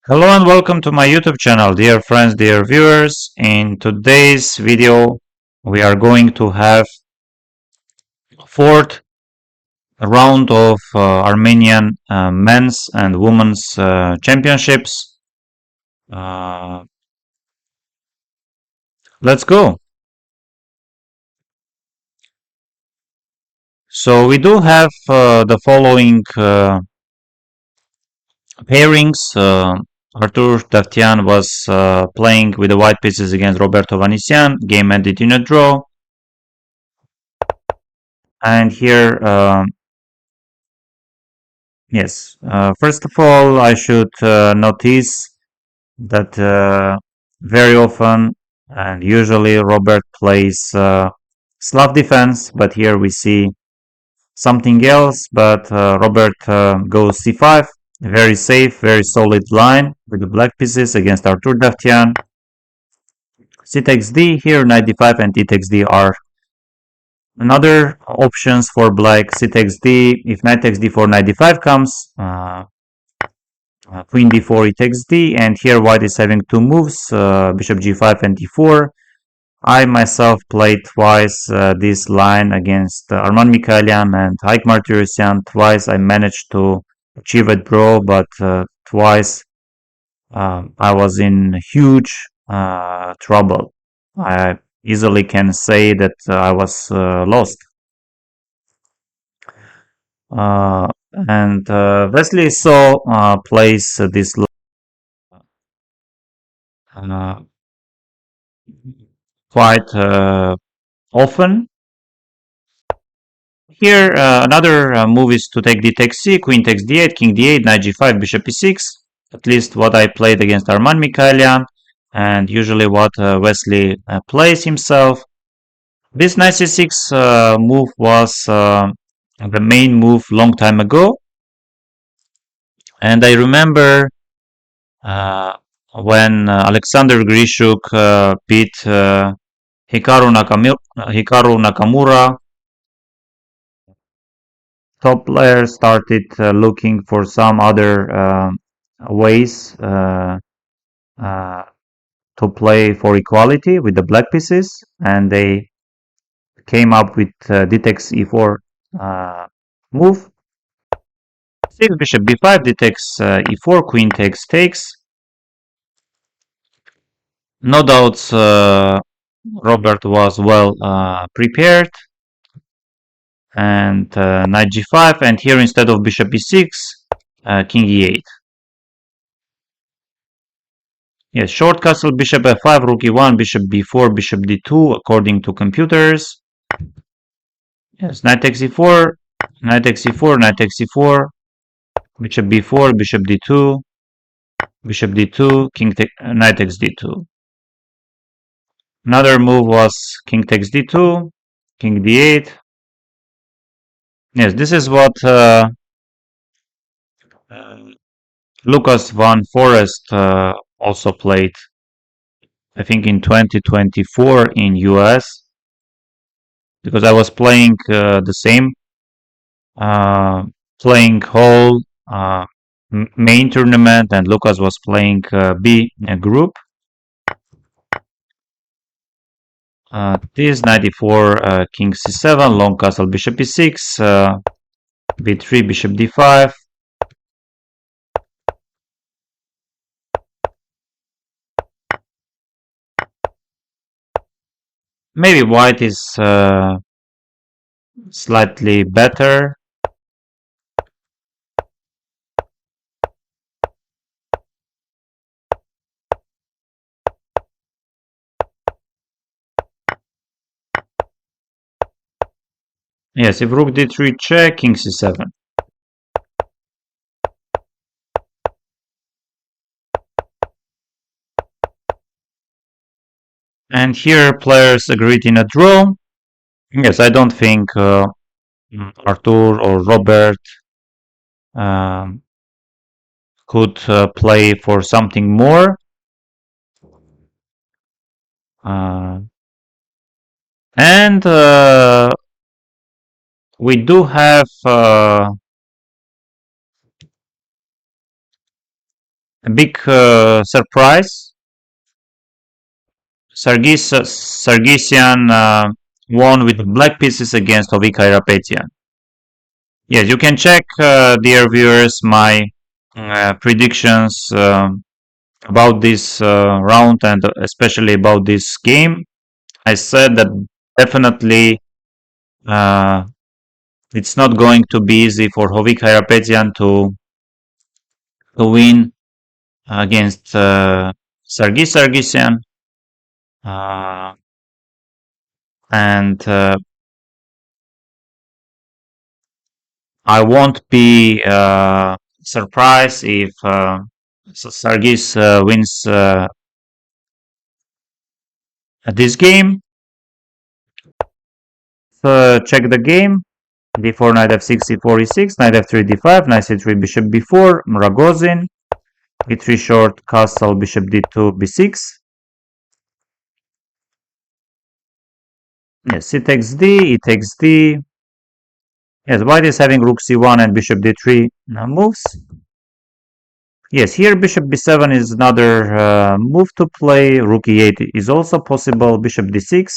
Hello and welcome to my YouTube channel, dear friends, dear viewers. In today's video, we are going to have fourth round of Armenian men's and women's championships. Uh, let's go. So we do have the following pairings. Artur Davtyan was playing with the white pieces against Roberto Vanisian. Game ended in a draw. And here yes, first of all, I should notice that very often and usually Robert plays Slav defense, but here we see something else. But Robert goes c5, very safe, very solid line with the black pieces against Artur Davtyan. C takes d, here knight d5 and e takes d are another options for black. C takes d, if knight takes d4, knight d5 comes. Queen d4, e takes d, and here white is having two moves, bishop g5 and d4. I myself played twice this line against Arman Mikhailian and Haik Martirosyan. Twice I managed to achieve a draw, but twice I was in huge trouble. I easily can say that I was lost. Uh, and Wesley So plays this uh, quite often. Here, another move is to take d takes c, queen takes d8, king d8, knight g5, bishop e6. At least what I played against Arman Mikhailian, and usually what Wesley plays himself. This knight c6 move was the main move long time ago, and I remember uh, when Alexander Grishuk beat Hikaru Nakamura. Top players started looking for some other ways uh, to play for equality with the black pieces, and they came up with d takes e4 move. 6 bishop b5, d takes e4, queen takes. No doubts Robert was well prepared, and knight g5, and here instead of bishop e6, king e8. Yes, short castle, bishop f5, rook e1, bishop b4, bishop d2, according to computers. Yes, knight takes e4, knight takes e4, knight takes e4, bishop b4, bishop d2, bishop d2, knight takes d2. Another move was king takes d2, king d8. Yes, this is what Lucas van Forest also played, I think in 2024 in US, because I was playing the same, playing whole main tournament, and Lucas was playing B group. This 94 king c7, long castle bishop e6, b3 bishop d5. Maybe white is slightly better. Yes, if rook d3 check, king c7. And here players agreed in a draw. Yes, I don't think Artur or Robert um, could play for something more. And we do have a big surprise. Sargisian won with black pieces against Hovik Hairapetian. Yes, you can check, dear viewers, my predictions about this round and especially about this game. I said that definitely uh, it's not going to be easy for Hovik Hairapetian to win against Sargisian. Uh, and I won't be surprised if Sargis wins this game. So check the game. D4, knight f6, c4, e6, knight f3, d5, knight c3, bishop b4, Ragozin, e3 short, castle, bishop d2, b6. Yes, c takes d, e takes d. Yes, white is having rook c1 and bishop d3 moves. Yes, here bishop b7 is another move to play. Rook e8 is also possible. Bishop d6,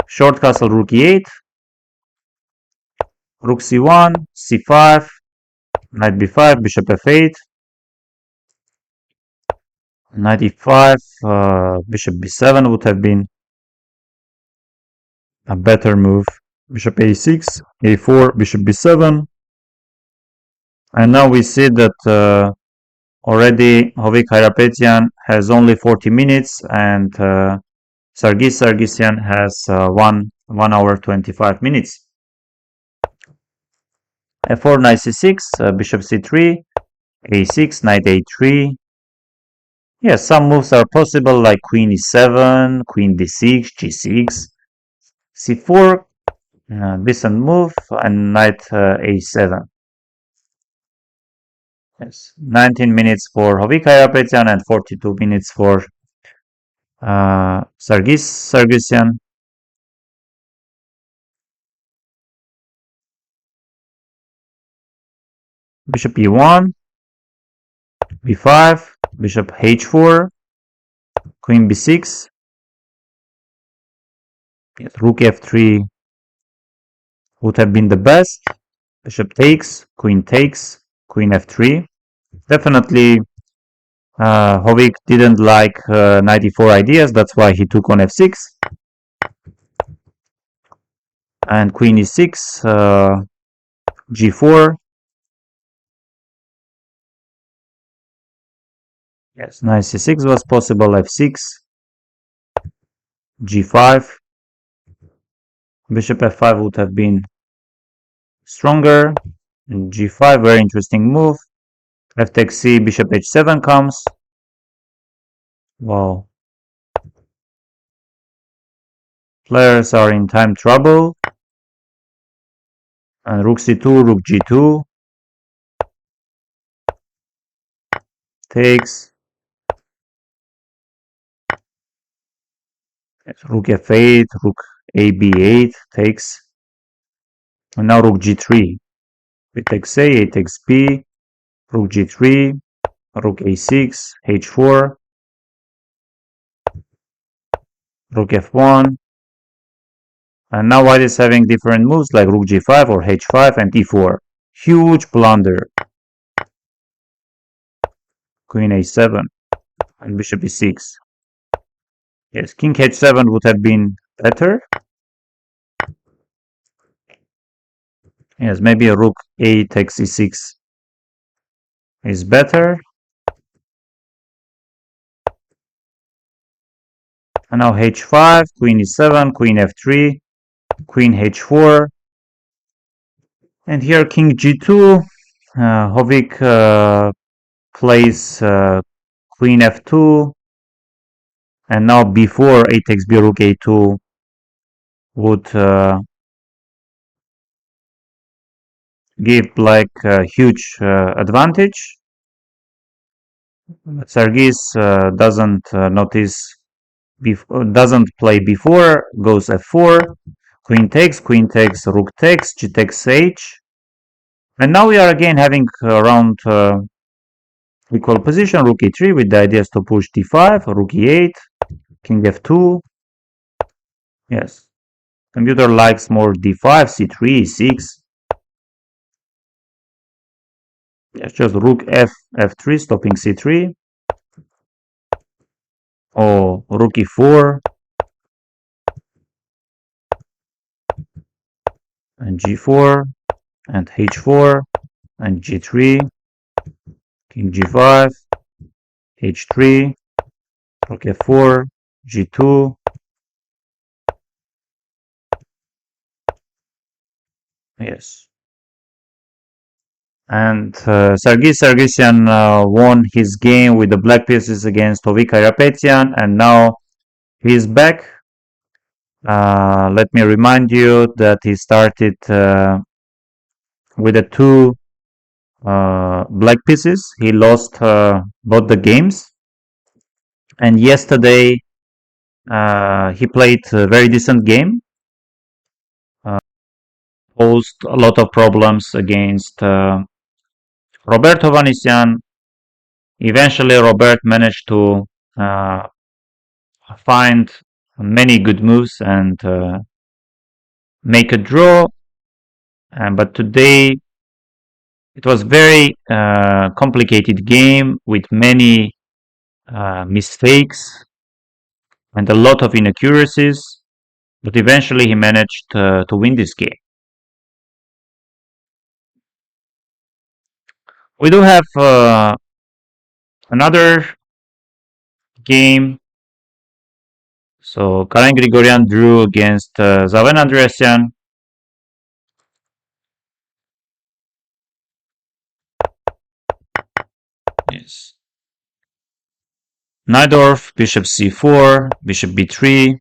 short castle, rook e8, rook c1, c5, knight b5, bishop f8, knight e5, bishop b7 would have been a better move. Bishop a6, a4, bishop b7. And now we see that already Hovik Hairapetian has only 40 minutes and Sargisian has 1 hour 25 minutes. f4, knight c6, bishop c3, a6, knight a3. Yes, some moves are possible like queen e7, queen d6, g6, c4, decent move, and knight a7. Yes, 19 minutes for Hovik Hairapetian and 42 minutes for Sargisian. Bishop e1, b5, bishop h4, queen b6. Yes, rook f3 would have been the best. Bishop takes, queen queen f3. Definitely, Hovik didn't like knight e4 ideas, that's why he took on f6. And queen e6, g4. Yes, knight c6 was possible, f6, g5. Bishop f5 would have been stronger. And g5, very interesting move. F takes c, bishop h7 comes. Wow. Players are in time trouble. And rook c2, rook g2. Takes. Yes, rook f8, rook a b8 takes. And now rook g3. We takes a takes b, rook g3, rook a6, h4, rook f1. And now white is having different moves like rook g5 or h5 and e4. Huge blunder. Queen a7 and bishop e6. Yes, king h7 would have been better. Yes, maybe a rook a takes e6 is better. And now h5, queen e7, queen f3, queen h4. And here king g2. Hovik plays queen f2. And now before a takes b, rook a2 would give black a huge advantage. But Sargis doesn't notice, doesn't play before, goes f4, queen takes, rook takes, g takes h. And now we are again having around Equal position, rook e3 with the idea is to push d5, rook e8, king f2. Yes. Computer likes more d5, c3, e6. Yes, just rook f3, stopping c3. Or rook e4 and g4 and h4 and g3, king g5, h3, rook f4, g2. Yes. And Sergei Sargsyan won his game with the black pieces against Tovik Karapetyan, and now he's back. Let me remind you that he started with the two black pieces. He lost both the games, and yesterday he played a very decent game. Posed a lot of problems against Roberto Vanisian. Eventually, Robert managed to uh, find many good moves and make a draw. But today it was very complicated game with many mistakes and a lot of inaccuracies. But eventually he managed to win this game. We do have another game. So Karen Grigorian drew against Zaven Andreasyan. Yes. Najdorf, bishop c4, bishop b3,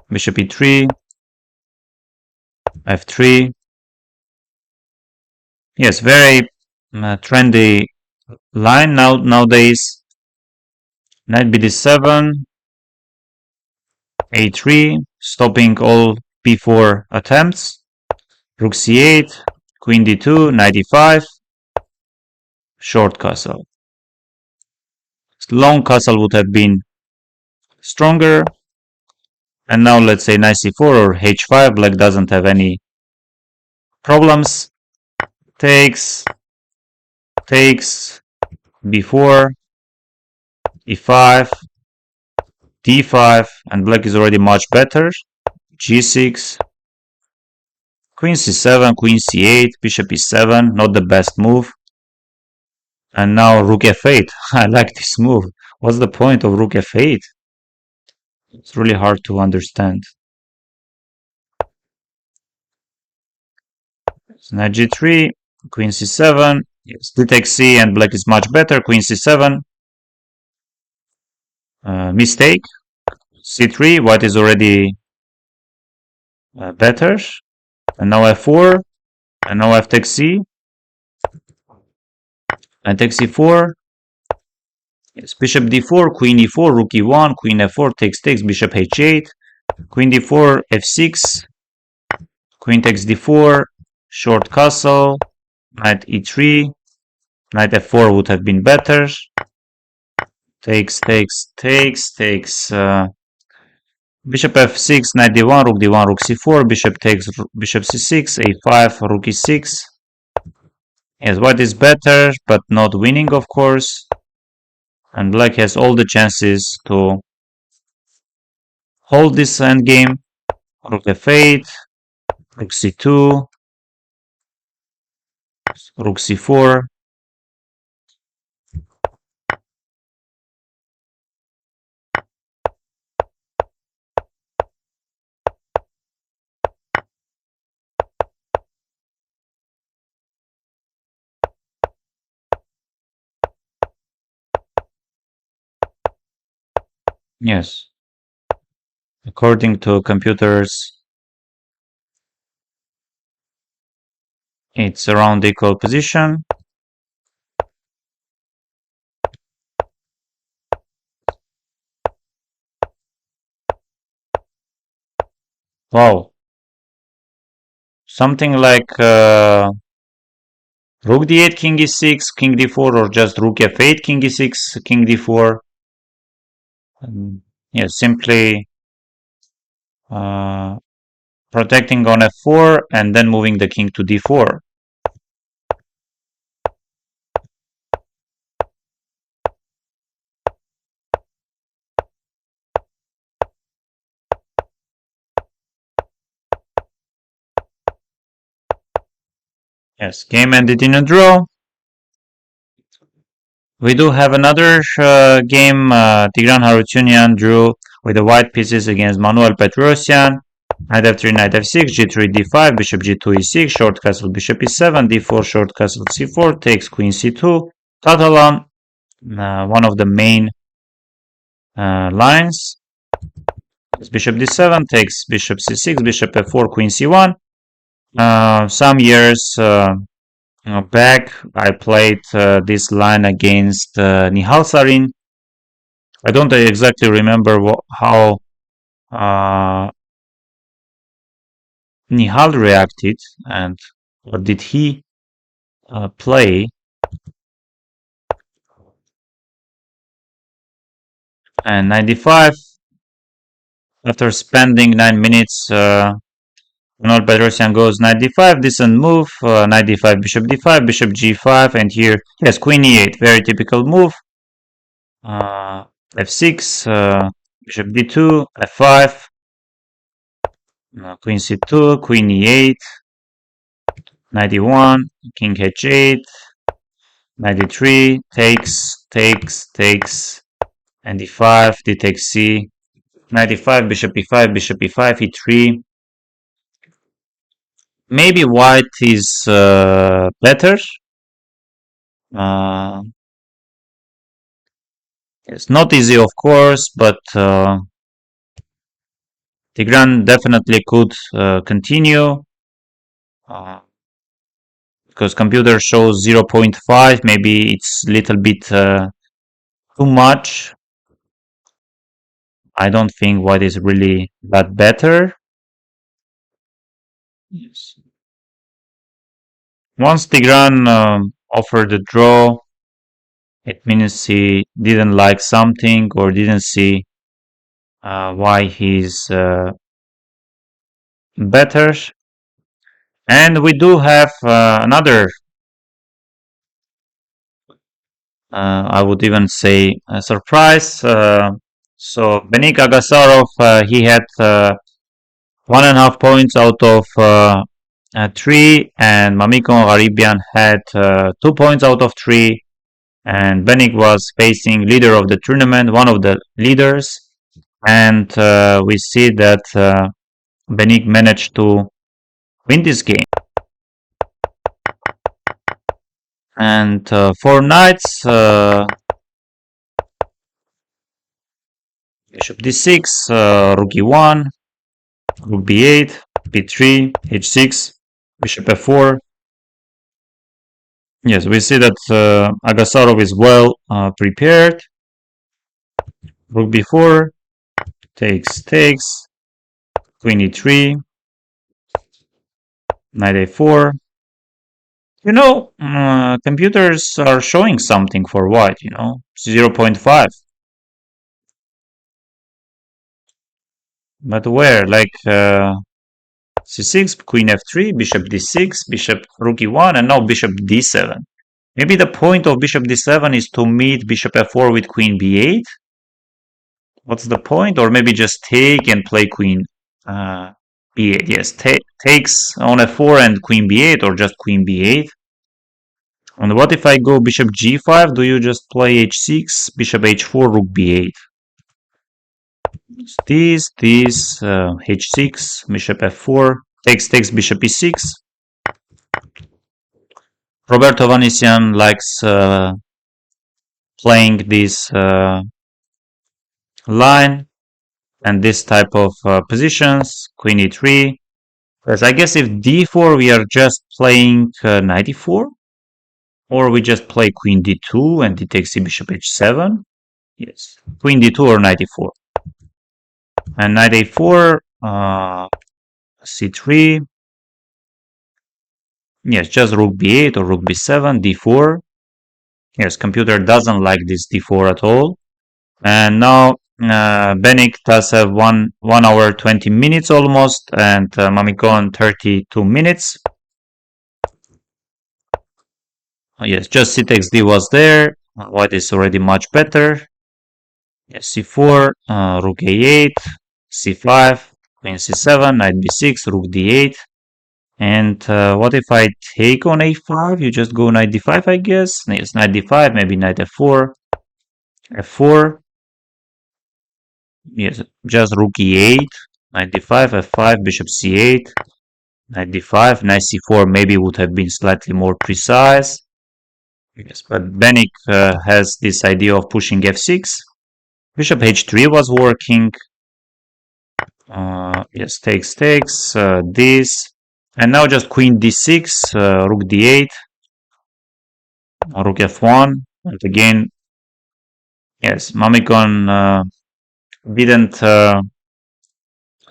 bishop e3, f3. Yes, very trendy line nowadays. Knight bd7, a3, stopping all b4 attempts. Rook c8, queen d2, knight e5, short castle. Long castle would have been stronger. And now let's say knight c4 or h5. Black doesn't have any problems. Takes, b4, e5, d5, and black is already much better. g6, queen c7, queen c8, bishop e7, not the best move. And now rook f8. I like this move. What's the point of rook f8? It's really hard to understand. So knight g3, queen c7, split takes c, and black is much better. Queen c7, mistake. c3, white is already better. And now f4, and now f takes c, and takes c4. Yes, bishop d4, queen e4, rook e1, queen f4, takes, bishop h8, queen d4, f6, queen takes d4, short castle, knight e3, knight f4 would have been better. Takes, bishop f6, knight d1, rook c4, bishop takes, bishop c6, a5, rook e6. Yes, white is better, but not winning, of course. And black has all the chances to hold this endgame. Rook f8, rook c2, rook c4. Yes, according to computers, it's around equal position. Wow, something like Rook d8, king e6, king d4, or just rook f8, king e6, king d4. Yeah, simply uh, protecting on f4 and then moving the king to d4. Yes, game ended in a draw. We do have another game. Tigran Harutyunyan drew with the white pieces against Manuel Petrosyan. Knight f3, knight f6, g3, d5, bishop g2, e6, short castle, bishop e7, d4, short castle, c4, takes queen c2. Catalan, one of the main lines. Bishop d7 takes bishop c6, bishop f4, queen c1. Some years back, I played this line against Nihal Sarin. I don't exactly remember how Nihal reacted and what did he play. And 95, after spending 9 minutes, Manuel Petrosyan goes knight d5, decent move, knight d5, bishop d5, bishop g5, and here, yes, queen e8, very typical move. f6, bishop d2, f5, queen c2, queen e8, knight e1, king h8, knight d3, takes, and d5, d takes c, knight e5, bishop e5, bishop e5, e3. Maybe white is better. It's not easy, of course, but Tigran definitely could continue because computer shows 0.5. Maybe it's a little bit too much. I don't think white is really that better. Yes. Once Tigran offered a draw, it means he didn't like something or didn't see why he's better. And we do have another, I would even say, a surprise. So Benik Agasarov, he had 1.5 points out of 3, and Mamikon Gharibian had 2 points out of 3. And Benik was facing leader of the tournament, one of the leaders, and we see that Benik managed to win this game. And for knights, bishop d6, rook e1, rook b8, b3, h6, bishop f4. Yes, we see that Agasarov is well prepared. Rook b4, takes, queen e3, knight a4. You know, computers are showing something for white, 0.5. But where? Like c6, queen f3, bishop d6, bishop rook e1, and now bishop d7. Maybe the point of bishop d7 is to meet bishop f4 with queen b8. What's the point? Or maybe just take and play queen b8. Yes, takes on f4 and queen b8, or just queen b8. And what if I go bishop g5? Do you just play h6, bishop h4, rook b8? This, h6, bishop f4, takes, bishop e6. Roberto Vanisian likes playing this line and this type of positions, queen e3. Because I guess if d4 we are just playing knight e4, or we just play queen d2 and d takes c, bishop h7. Yes, queen d2 or knight e4. And knight a4, c3, Yes, just rook b8 or rook b7, d4. Yes, computer doesn't like this d4 at all. And now Benik does have 1 hour 20 minutes almost, and Mamikon 32 minutes. Yes, just c takes d was there. White is already much better. Yes, c4, rook a8, c5, queen c7, knight b6, rook d8. And what if I take on a5? You just go knight d5, I guess. Yes, knight d5, maybe knight f4, f4. Yes, just rook e8, knight d5, f5, bishop c8, knight d5, knight c4 maybe would have been slightly more precise. Yes, but Benik has this idea of pushing f6. Bishop h3 was working. Yes, takes, this. And now just queen d6, rook d8, rook f1. And again, yes, Mamikon didn't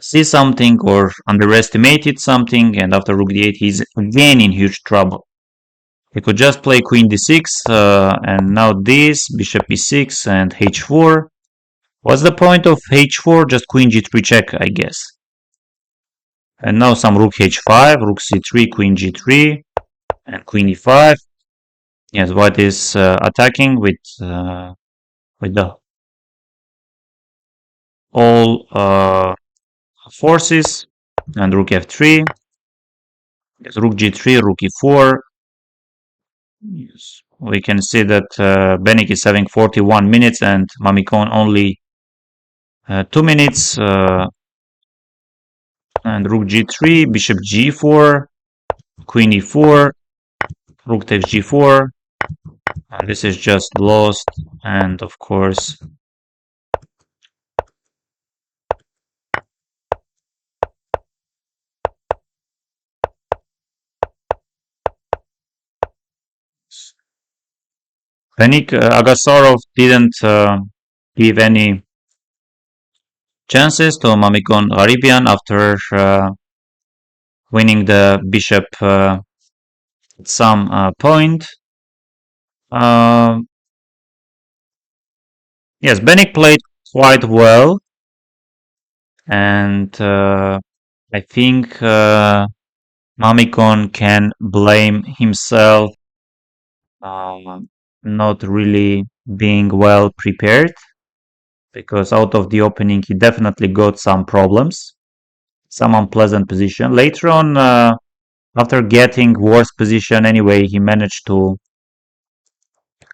see something or underestimated something, and after rook d8 he's again in huge trouble. He could just play queen d6, and now this, bishop e6 and h4. What's the point of h4? Just queen g3 check, I guess. And now some rook h5, rook c3, queen g3, and queen e5. Yes, white is attacking with the all forces, and rook f3. Yes, rook g3, rook e4. Yes, we can see that Benik is having 41 minutes and Mamikon only 2 minutes. And rook g3, bishop g4, queen e4, rook takes g4. And this is just lost. And of course, Benik Agasarov didn't give any chances to Mamikon Gharibian after winning the bishop at some point. Yes, Benik played quite well, and I think Mamikon can blame himself not really being well prepared, because out of the opening he definitely got some problems, some unpleasant position. Later on, after getting worse position anyway, he managed to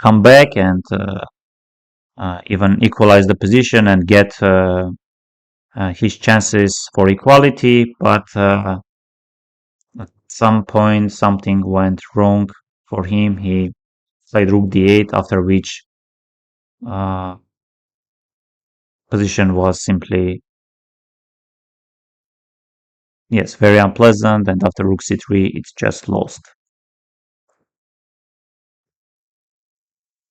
come back and even equalize the position and get his chances for equality. But at some point, something went wrong for him. He played rook d8, after which uh, position was simply, yes, very unpleasant. And after rook c3, it's just lost.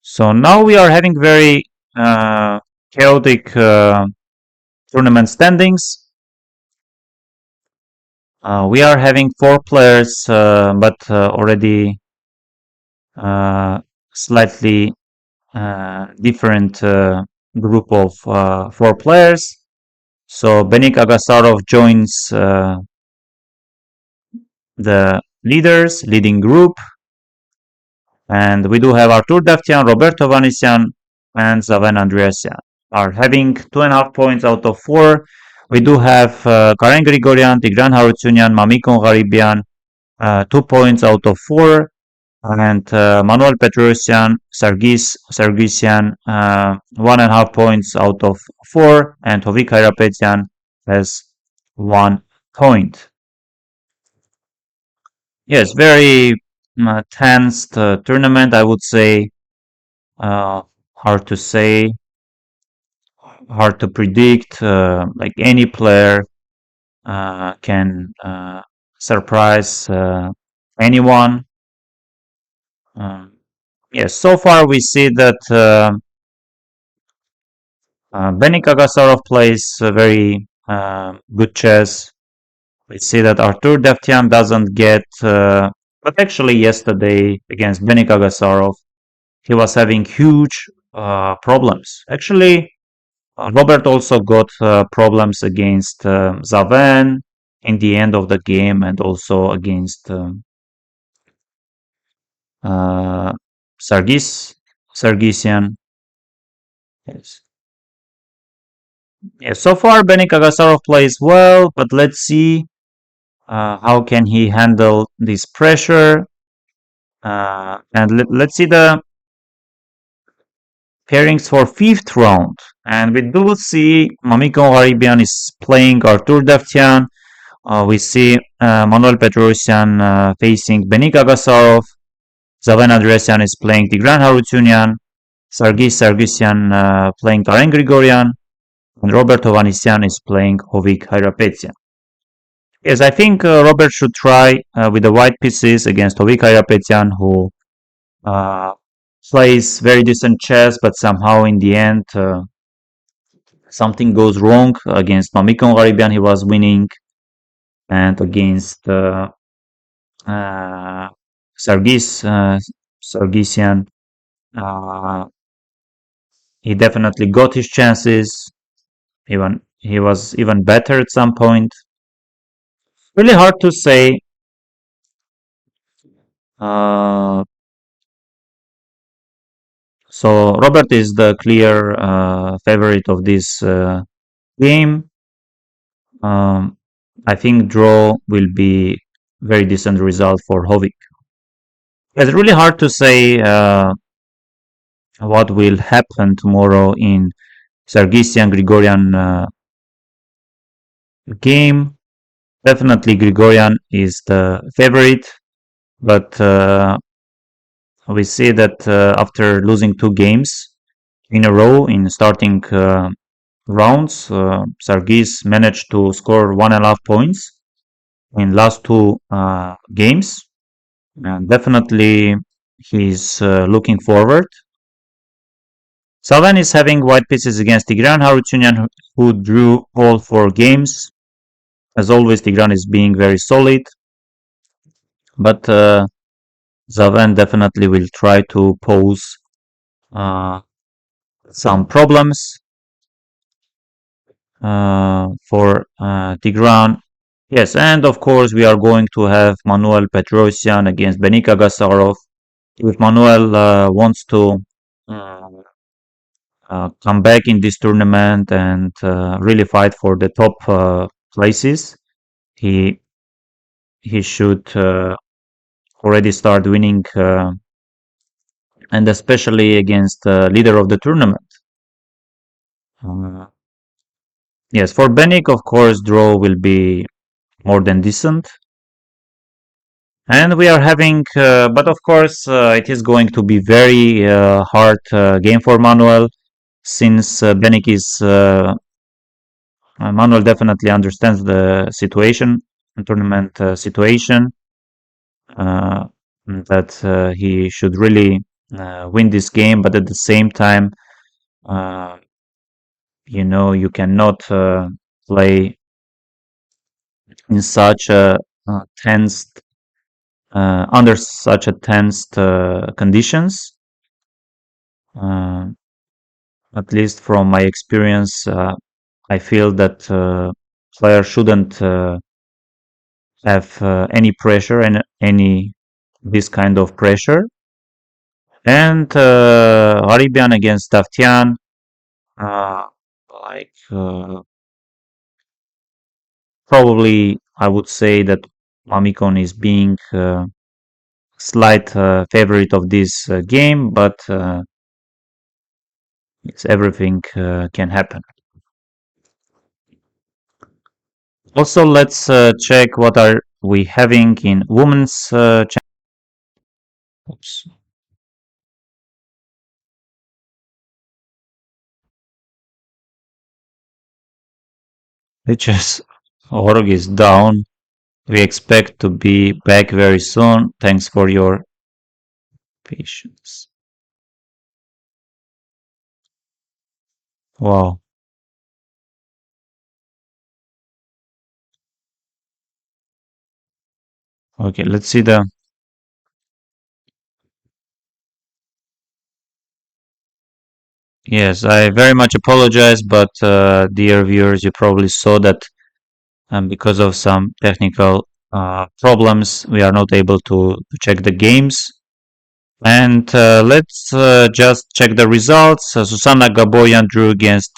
So now we are having very chaotic tournament standings. We are having 4 players, but already slightly different group of 4 players. So Benik Agasarov joins the leading group. And we do have Artur Davtyan, Roberto Vanisian, and Zaven Andreasyan are having 2.5 points out of 4. We do have Karen Grigoryan, Tigran Harutyunyan, Mamikon Gharibian, 2 points out of 4. And Manuel Petrosyan, Sargisyan, 1.5 points out of 4. And Hovik Hairapetyan has 1 point. Yes, very tense tournament, I would say. Hard to say, hard to predict. Like any player can surprise anyone. Yes, so far we see that Benik Agasarov plays very good chess. We see that Artur Davtyan doesn't get But actually, yesterday against Benik Agasarov, he was having huge problems. Actually, Robert also got problems against Zaven in the end of the game and also against uh, Sargisian. Yes. Yeah, so far, Benik Agasarov plays well, but let's see how can he handle this pressure. And let's see the pairings for fifth round. And we do see Mamiko Haribian is playing Artur Davtyan. We see Manuel Petrosyan facing Benik Agasarov. Zaven Andresian is playing Tigran Harutyunyan. Sargis Sargisyan playing Karen Grigoryan. And Robert Ovanesyan is playing Hovik Hairapetyan. Yes, I think Robert should try with the white pieces against Hovik Hairapetyan, who uh, plays very decent chess, but somehow in the end something goes wrong. Against Mamikon Garibian, he was winning, and against uh, Sargis Sargisian, uh, he definitely got his chances. Even he was even better at some point. Really hard to say. Uh, so Robert is the clear favorite of this game. Um, I think draw will be very decent result for Hovik. It's really hard to say what will happen tomorrow in Sargisian Grigorian game. Definitely Grigorian is the favorite, but we see that after losing two games in a row in starting rounds, Sargis managed to score 1.5 points in last two games. And definitely he's looking forward. Salvan is having white pieces against Tigran Harutyunyan, who drew all four games. As always, Tigran is being very solid, but Zavan definitely will try to pose uh, some problems for Tigran. Yes, and of course we are going to have Manuel Petrosyan against Benika Gasarov. If Manuel wants to uh, come back in this tournament and really fight for the top places, he he should already start winning, and especially against the leader of the tournament. Uh, yes, for Benik, of course, draw will be more than decent. And we are having, but of course, it is going to be very hard game for Manuel, since Benik is Manuel definitely understands the situation, tournament situation, uh, that he should really win this game, but at the same time, uh, you cannot play in such a tensed, under such a tensed conditions. Uh, at least from my experience, I feel that players shouldn't have any pressure and any this kind of pressure. And Haribian against Davtyan, uh, like probably I would say that Mamikon is being slight favorite of this game, but yes, everything can happen. Also, let's check what are we having in women's Oops. HS org is down. We expect to be back very soon. Thanks for your patience. Wow. Okay, let's see the Yes, I very much apologize, but dear viewers, you probably saw that because of some technical problems, we are not able to check the games. And let's just check the results. Susanna Gaboyan drew against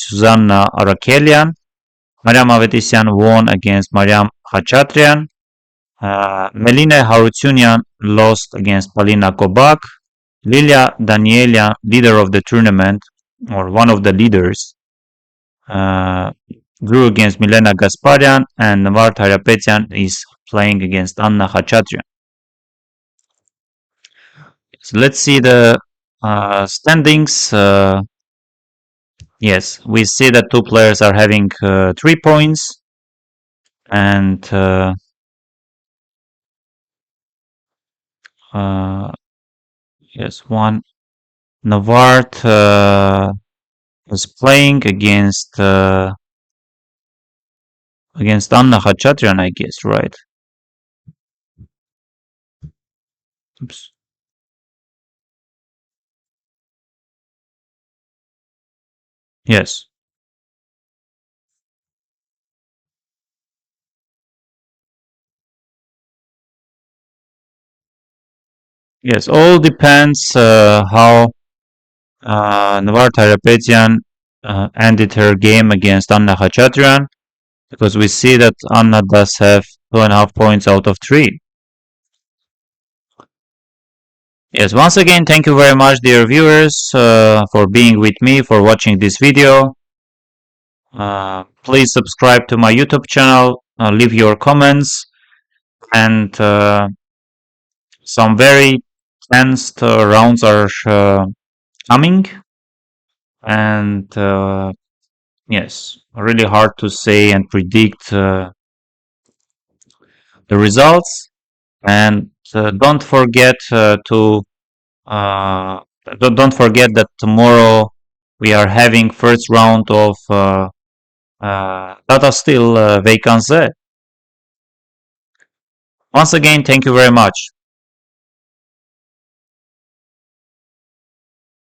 Susanna Arakelian. Mariam Avetisian won against Mariam Khachatrian. Melina Harutyunyan lost against Polina Kobak. Lilia Danielia, leader of the tournament, or one of the leaders, uh, drew against Milena Gasparian, and Navar Tarapetian is playing against Anna Khachatrian. So let's see the standings. Yes, we see that two players are having 3 points, and uh, yes, one Navart is playing against Anna Khachatrian, I guess, right? Oops. Yes. Yes, all depends how Navar Tarapetian ended her game against Anna Khachatrian, because we see that Anna does have 2.5 points out of 3. Yes, once again, thank you very much, dear viewers, for being with me, for watching this video. Please subscribe to my YouTube channel, leave your comments, and some very tense rounds are coming. And yes, really hard to say and predict the results. And don't forget to don't forget that tomorrow we are having first round of Tata Steel Vacancy. Once again, thank you very much.